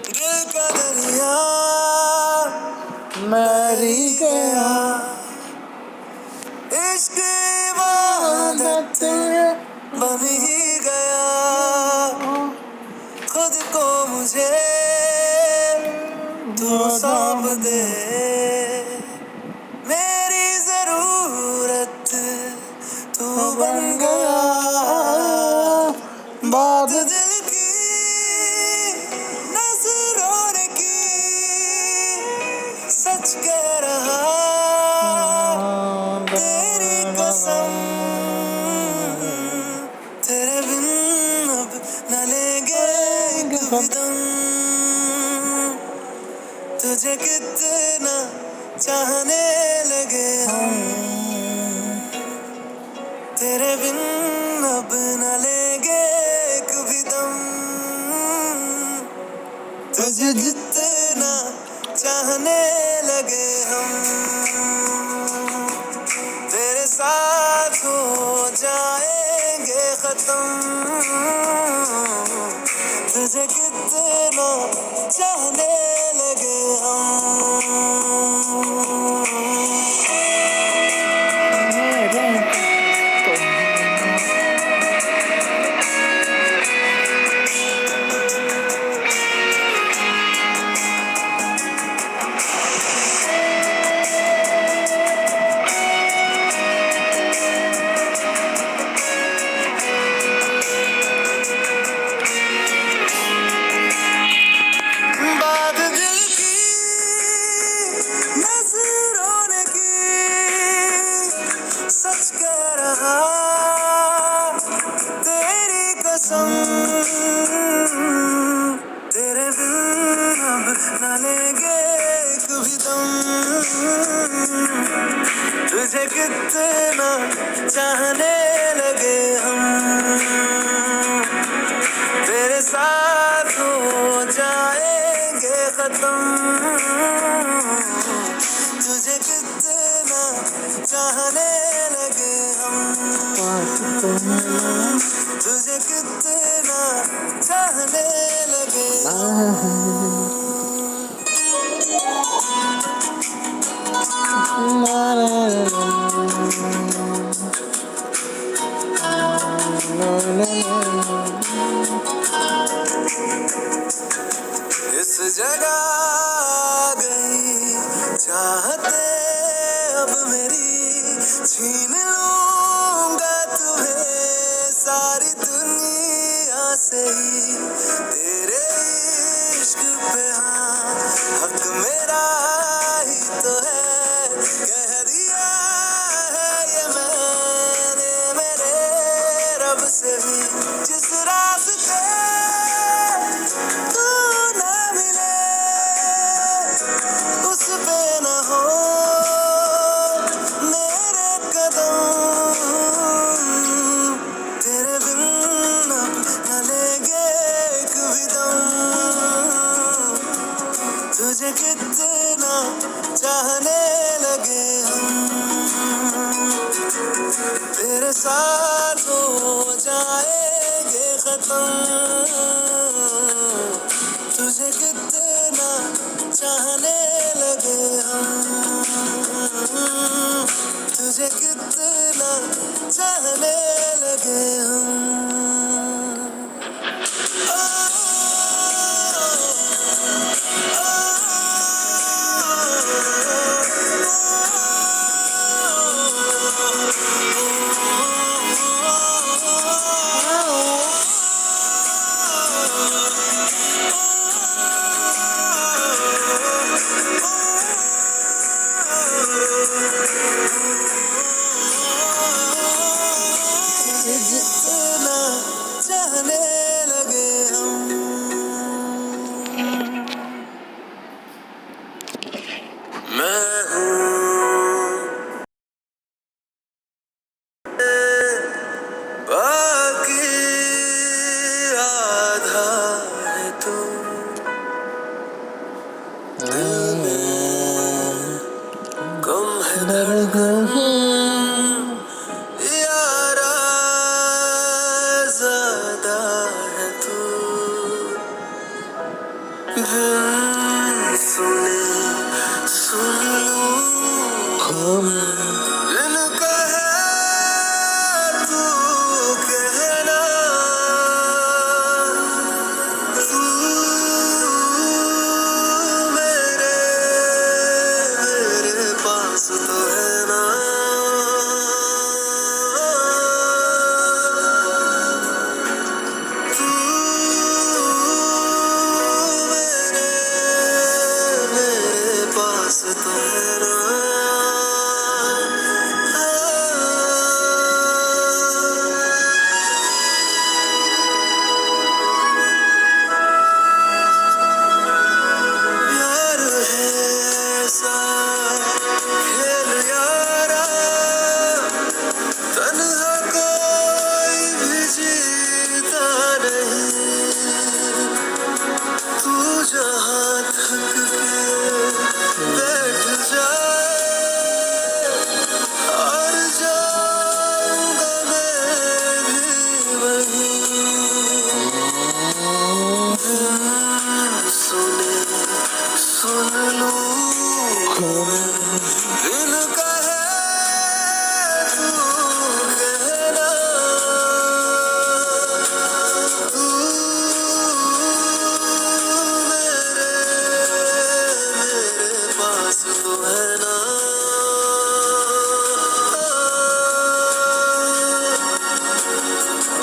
दिल का दरिया मैरी गया, इश्क इबादत बन ही गया। खुद को मुझे तू सौंप दे, मेरी जरूरत तू बन गया। बात दिल की नजरों ने की, सच कह रहा तेरी कसम। तेरे बिन अब न लेंगे एक भी दम, तुझे कितना चाहने लगे हम। तेरे बिन अब न लेंगे एक भी दम, तुझे जितना चाहने लगे हम। तेरे साथ हो जाएंगे खत्म, तुझे कितना चाहने लगे हम। बात दिल की नजरों ने की, सच कह रहा तेरी कसम। तेरे बिन अब न लेंगे एक भी दम, तुझे कितना चाहने लगे हम। तेरे साथ हो जाएंगे खत्म, तुझे कितना चाहने लगे हम। तुझे कितना चाहने लगे हम। इस जगह आ गई चाहते अब मेरी, छीन लूंगा तुम्हें सारी दुनिया से ही। तेरे इश्क पे हाँ हक मेरा ही तो है, कह दिया है ये मैंने मेरे रब से भी। जिस रास्ते तू ना मिले उस पे न हो मेरे कदम, तेरे बिन अब न लेंगे एक भी दम, तुझे कितना चाहने लगे हम। तेरे साथ हो जाएंगे खत्म, तुझे कितना चाहने लगे हम। तुझे कितना चाहने लगे हम। जितना चाहने लगे हम। मैं हूँ बाकी आधा है तू, दिल में गम है धड़कन यारा, बिन कहे तू कहना, तू मेरे पास तो है ना।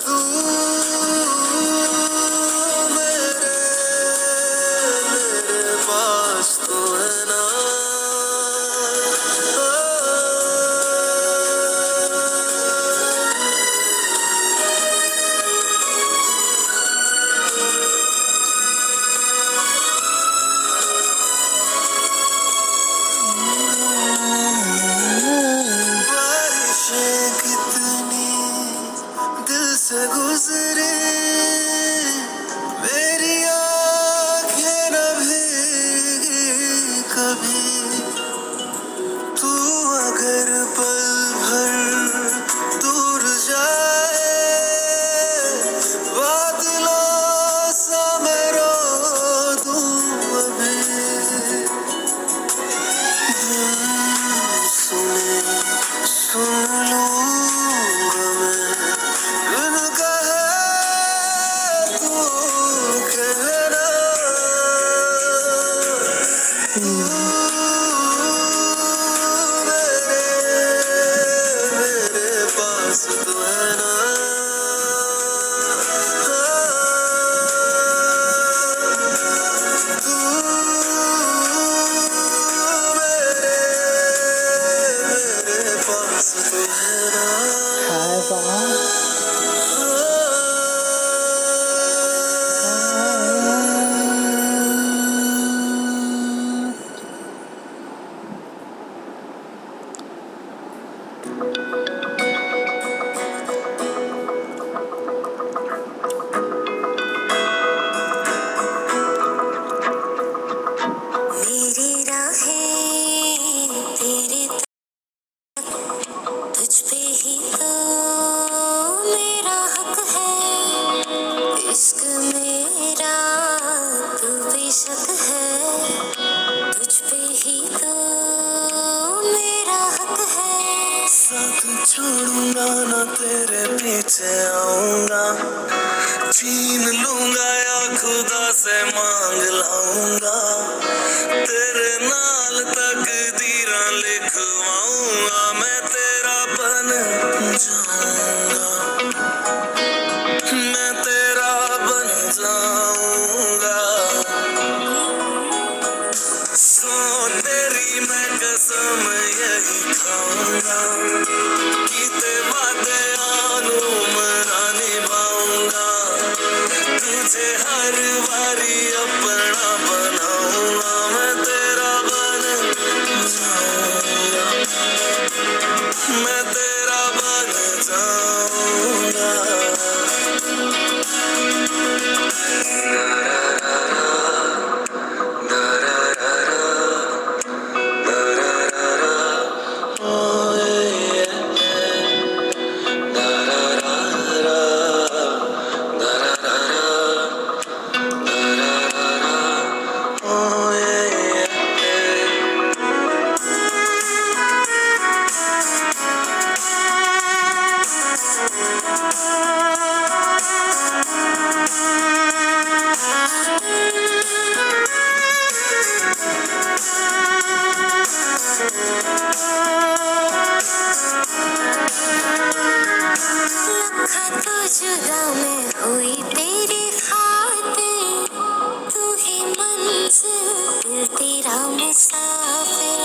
तू मेरे पास तो है ना। बारिशें कितनी दिल से गुजरे, मेरी आँखें न भीगी कभी। तू अगर पल भर दूर जाए, बादलों सा मैं रो दूं अभी। सुने सुन लूंगा मैं, बिन कहे तू कहना, तू मेरे पास तो है ना। तू मेरे पास तो है ना। मेरी राहें तेरे तुझ पे ही तो मेरा हक है। इश्क मेरा तू बेशक है, तुझ पे ही तो मेरा हक है। साथ छोड़ूंगा ना तेरे पीछे आऊंगा, छीन लूंगा या खुदा से मांग लाऊंगा। तेरे नाल तकदीरां लिखवाऊंगा, मैं तेरा बन जाऊंगा, मैं तेरा बन जाऊंगा। सो तेरी मैं कसम यही खाऊंगा, कीते वादे आनू मना निभाऊंगा। तुझे हर बारी अपना बनाऊंगा, मैं तेरा बन जाऊंगा, मैं तेरा बन जाऊंगा। जुदा मैं हुई तेरी खातिर, तू ही मंजिल तेरा मुसाफिर।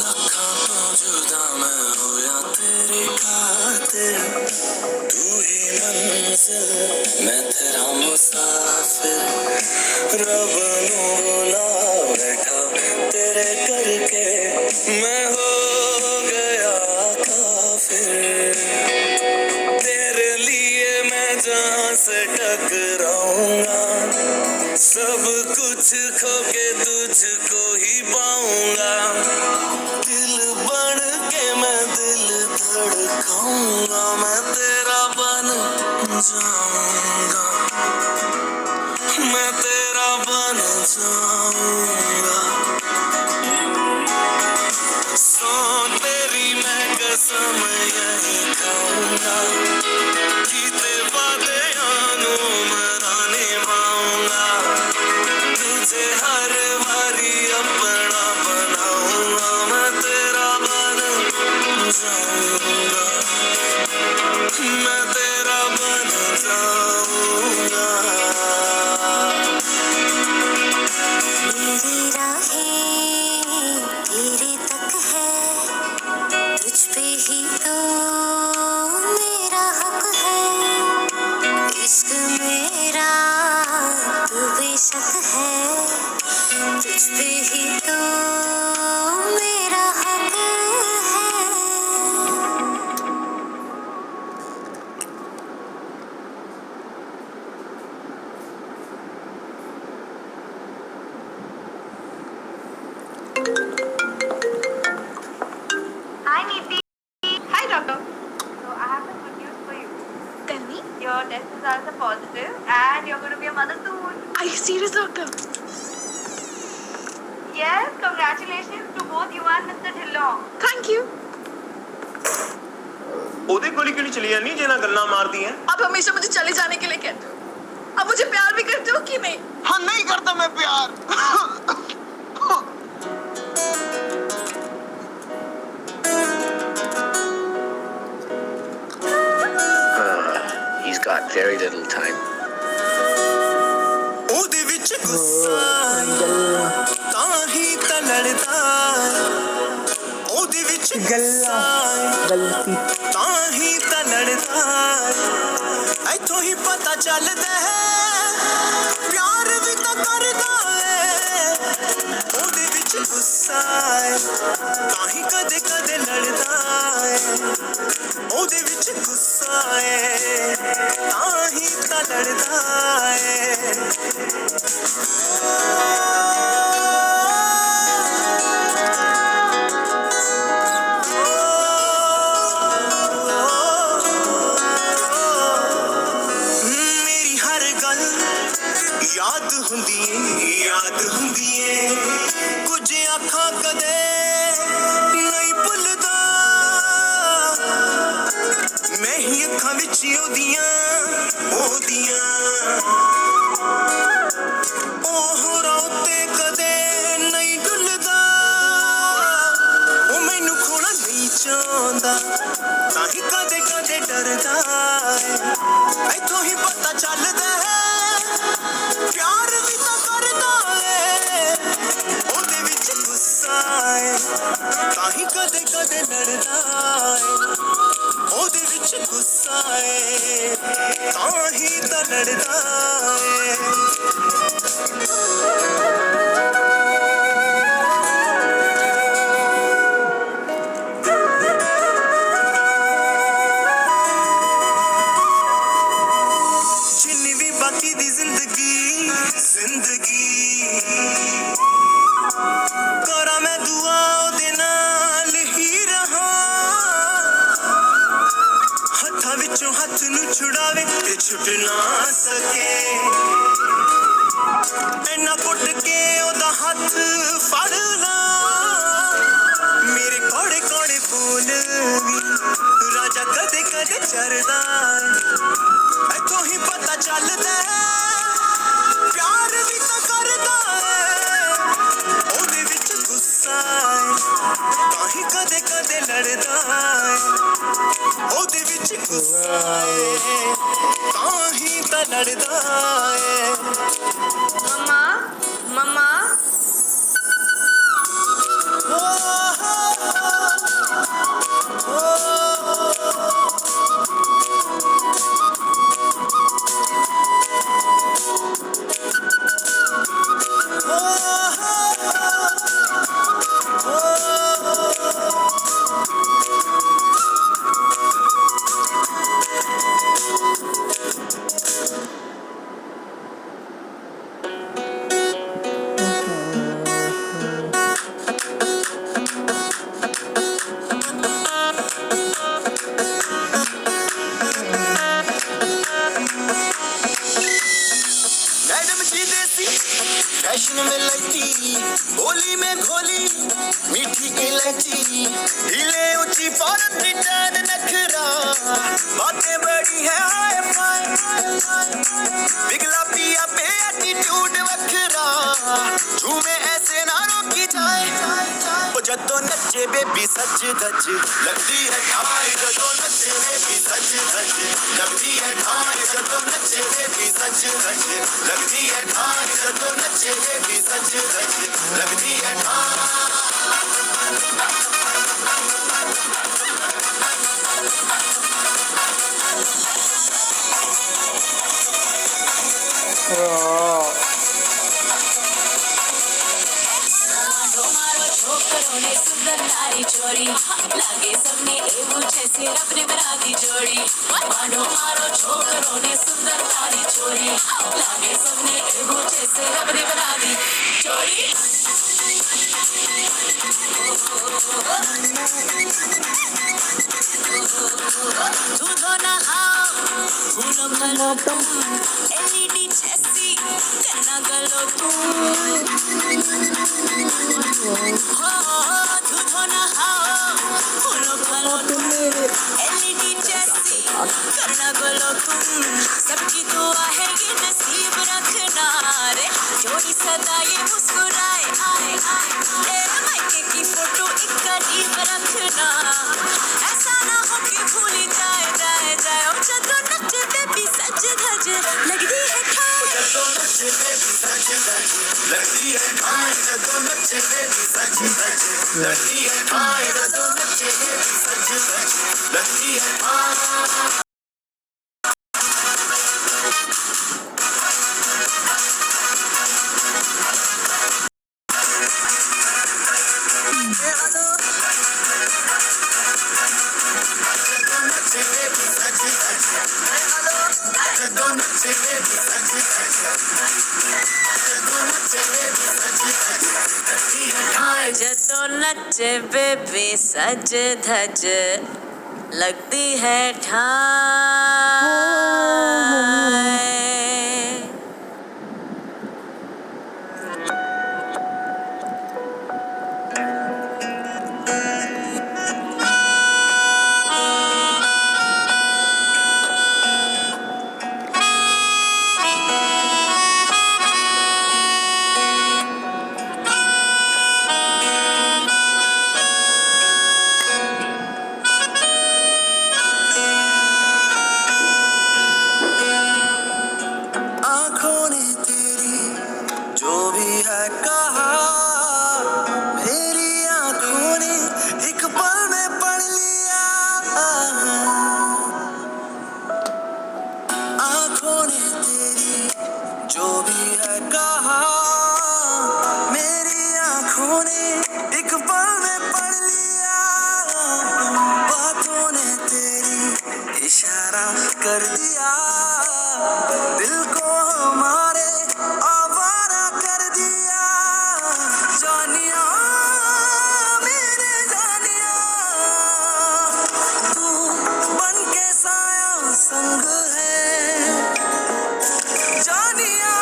लखा तो जुदा मैं हुआ तेरी खातिर, तू ही मंजिल मैं तेरा मुसाफिर। रब नू बुला बैठा तेरे करके, मैं हो गया काफिर। तेरे लिए मैं जहां से टकराऊंगा, सब कुछ खो के तुझको ही पाऊंगा। दिल बन के मैं दिल धड़काऊंगा, मैं तेरा बन जाऊंगा, मैं तेरा बन जाऊंगा, सो तेरी मैं कसम यही खाऊंगा, जीते वादे आनू मरा निभाऊंगा, तुझे हर बारी अपना बनाऊंगा, मैं तेरा बन जाऊंगा, मैं तेरा बन जाऊंगा। मेरी राहें तेरे तक है, तुझ पे ही तो मेरा हक है, इश्क मेरा तू बेशक है, तुझ पे ही तो मेरा हक है। Hi Neeti. Hi doctor. So I have some good news for you. Tell me. Your test results are positive and you're going to be a mother soon. Are you serious, doctor? Yes, congratulations to both you and Mr. Dhillon. Thank you. ਉਹਦੇ ਕੋਲ ਕਿਉਂ ਨਹੀਂ ਚਲੀ ਜਾਂਦੀ ਜੇ ਨਾ ਗੱਲਾਂ ਮਾਰਦੀ ਐ? आप हमेशा मुझे चले जाने के लिए कहते हो। अब मुझे प्यार भी करते हो कि नहीं? हाँ नहीं करता मैं प्यार। He's got very little time. ਉਹਦੇ ਵਿੱਚ ਗੁੱਸਾ ਤਾਂ ਹੀ ਤਾਂ ਲੜਦਾ, ਉਹਦੇ ਵਿੱਚ ਗੁੱਸਾ ਤਾਂ ਹੀ ਤਾਂ ਲੜਦਾ, ਇੱਥੋਂ ਹੀ ਪਤਾ ਚੱਲਦਾ ਹੈ ਪਿਆਰ ਵੀ ਤਾਂ ਕਰਦਾ ਏ, ਉਹਦੇ ਵਿੱਚ ਗੁੱਸਾ ਤਾਂ ਹੀ ਕਦੇ ਕਦੇ ਲੜਦਾ ਏ, ਉਹਦੇ ਵਿੱਚ ਗੁੱਸਾ ਤਾਂ ਹੀ ਤਾਂ ਲੜਦਾ ਏ। ਮੇਰੀ ਹਰ ਗੱਲ ਯਾਦ ਹੁੰਦੀ ਏ, ਕੁਝ ਅੱਖਾਂ ਕਦੇ ਨਹੀਂ ਭੁੱਲਦਾ, ਮੈਂ ਹੀ ਅੱਖਾਂ ਵਿੱਚ ਉਹਦੀਆਂ ਉਹ ਰਾਹ ਤੇ ਕਦੇ ਨਹੀਂ ਡੁੱਲਦਾ, ਉਹ ਮੈਨੂੰ ਖੋਣਾ ਨਹੀਂ ਚਾਹੁੰਦਾ, ਤਾਂ ਹੀ ਕਦੇ ਕਦੇ ਡਰਦਾ ਏ, ਇੱਥੋਂ ਹੀ ਪਤਾ ਚੱਲਦਾ ਹੈ ਪਿਆਰ ਵੀ ਤਾਂ ਕਰਦਾ ਏ, ਉਹਦੇ ਵਿੱਚ ਗੁੱਸਾ ਤਾਂ ਹੀ ਕਦੇ ਕਦੇ ਲੜਦਾ ਏ, ਉਹਦੇ ਵਿੱਚ ਗੁੱਸਾ ਤਾਂ ਹੀ ਤਾਂ ਲੜਦਾ ਏ। ਜਿੰਨੀ ਵੀ ਬਾਕੀ ਦੀ ਜ਼ਿੰਦਗੀ ਕਰਾਂ ਮੈਂ ਦੁਆ ਉਹਦੇ ਨਾਲ ਹੀ ਰਹਾਂ, ਹੱਥਾਂ ਵਿੱਚੋਂ ਹੱਥ ਨੂੰ ਛੁਡਾਵੇ ਤੇ ਛੁੱਟ ਨਾ ਸਕੇ, ਇੰਨਾ ਕੁੱਟ ਕੇ ਉਹਦਾ ਹੱਥ ਫੜ ਲਾ, ਮੇਰੇ ਕੋੜੇ ਕੋੜੇ ਫੂਲ ਵੀ ਰਾਜਾ ਕਦੇ ਕਦੇ ਚਰਦਾ, ਇੱਥੋਂ ਹੀ ਪਤਾ ਚੱਲਦਾ ਹੈ ਪਿਆਰ ਵੀ ਤਾਂ ਕਰਦਾ ਏ, ਉਹਦੇ ਵਿੱਚ ਗੁੱਸਾ ਤਾਂ ਹੀ ਕਦੇ ਕਦੇ ਲੜਦਾ ਏ, ਉਹਦੇ ਵਿੱਚ ਗੁੱਸਾ ਤਾਂ ਹੀ ਤਾਂ ਲੜਦਾ ਏ। Mama? Mama? चमकी देसी फैशन में लगी बोली में घोली मीठी इलायची ढीले ऊंची फौरन रिटर्न नखरा बातें बड़ी है हाय फाय पिघला पिया पे एटीट्यूड वखरा झूमे ऐसे ना रोकी जाए ओ जदों नचे बेबी सच धज लगदी है ठाई जदों नचे बेबी सच धज लगदी है ठाई जदों नचे बेबी सच धज लगदी है ठाई जदों नचे बेबी सच धज लगदी है ठाई છોકરોને સુંદર નારી જોડી લાગે સૌને એવું છે સિરપને બરાદી જોડી માંડો મારો છોકરોને સુંદર નારી જોડી લાગે સૌને એવું છે સિરપને બરાદી જોડી दूधो नहाओ फूलो भलो तुम एलईडी जैसी करना गलो तुम दूधो नहाओ फूलो भलो तुम एलईडी जैसी करना गलो तुम सबकी दुआ है ये नसीब रखना रे जोड़ी सदा ये मुस्कुराए आए आए मायके की फोटो एक करीब रखना ऐसा ना हो कि भूली जाए जाए जाए ओ जदों नचे बेबी सच धज लगदी है ठाई जदों नचे बेबी सच धज लगदी है ठाई जदों नचे बेबी सच धज लगदी है ठाई जदों नचे बेबी सच धज लगदी है ठाई जदों नचे बेबी सज धज लगती है ठाई आँखों ने तेरी जो भी है कहा मेरी आँखों ने एक पल में पढ़ लिया आँखों ने तेरी जो भी है कहा मेरी आँखों ने एक पल में पढ़ लिया बातों ने तेरी इशारा कर दिया दिल को हमारे आवारा कर दिया जानिया मेरे जानिया तू बन के साया संग है जानिया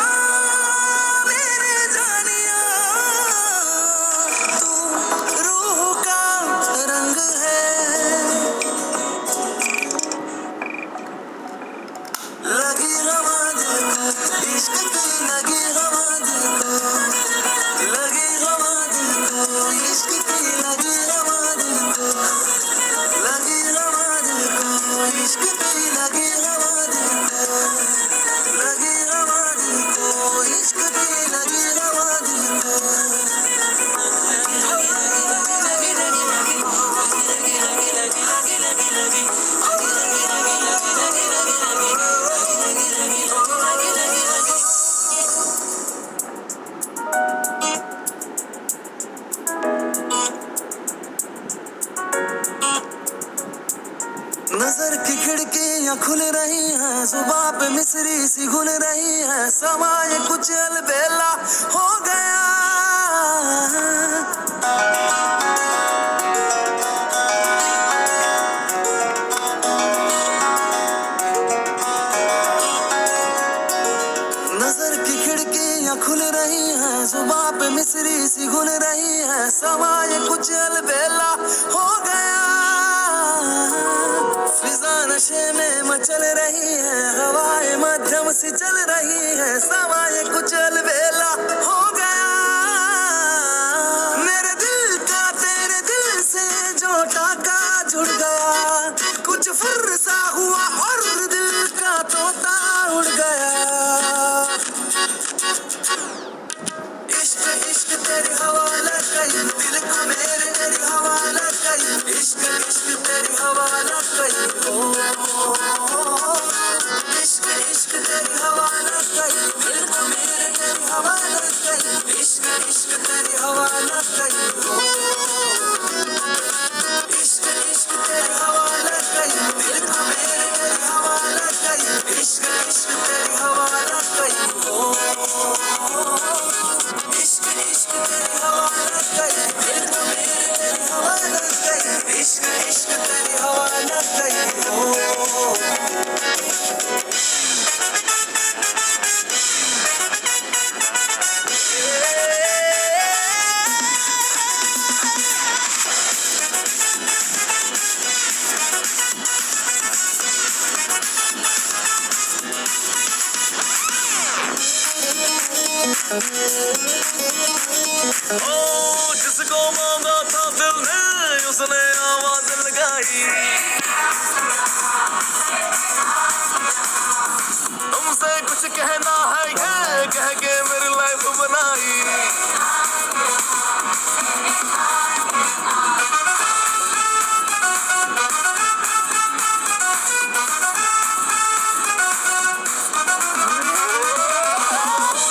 मेरे जानिया तू रूह का रंग है लगी हवा देखो इश्क की लगी हवा देखो लगी हवा देखो इश्क की लगी हवा देखो लगी हवा देखो इश्क की लगी हवा देखो लगी हवा देखो इश्क की लगी हवा देखो नजर की खिड़कियां खुल रही हैं सुबह पे मिसरी सी घुल रही है समाज कुछ अलबेला हो गया नजर अंबर की खिड़कियां खुल रही हैं, जुबां पे मिसरी सी घुल रही है, समाये कुछ अलबेला हो गया, फिजा नशे में मचल रही है, हवाएं मध्यम सी चल रही है, समाये कुछ अलबेला हो गया, मेरे दिल का तेरे दिल से जो टाका जुड़ गया, कुछ फुर्सा हुआ और दिल का तोता उड़ गया। इश्क इश्क तेरी हवा लग गई, दिल को मेरी हवा लग गई, इश्क इश्क तेरी हवा लग गई, ओ इश्क इश्क तेरी हवा लग गई, दिल को मेरी हवा लग गई, इश्क इश्क तेरी हवा लग गई, ओ इश्क इश्क तेरी हवा लग गई, दिल को मेरी हवा लग गई, इश्क इश्क तेरी हवा लग गई, ओ इश्क इश्क तेरी हवा लग गई, दिल को मेरी हवा लग गई, इश्क इश्क तेरी हवा लग गई, ओ जिसको मांगा था दिल ने उसने आवाज लगाई, तुमसे कुछ कहना है ये कह के मेरी लाइफ बनाई,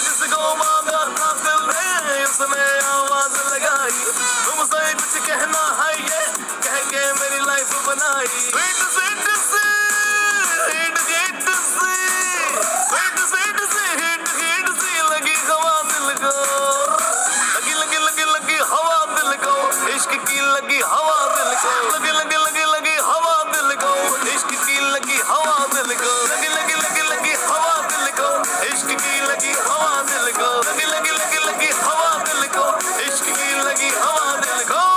जिसको मांगा था दिल ने उसने आवाज लगाई, तुमसे कुछ कहना है ये कह के मेरी लाइफ बनाई, स्वीट स्वीट से हिट हिट से स्वीट स्वीट से हिट हिट से लगी हवा दिल को, लगी लगी लगी लगी हवा दिल को, इश्क की लगी हवा दिल को, लगी लगी लगी लगी हवा दिल को, इश्क की लगी हवा दिल को, लगी लगी लगी लगी हवा दिल को, इश्क की लगी हवा दिल को, लगी लगी लगी लगी हवा दिल को, इश्क की लगी हवा दिल को।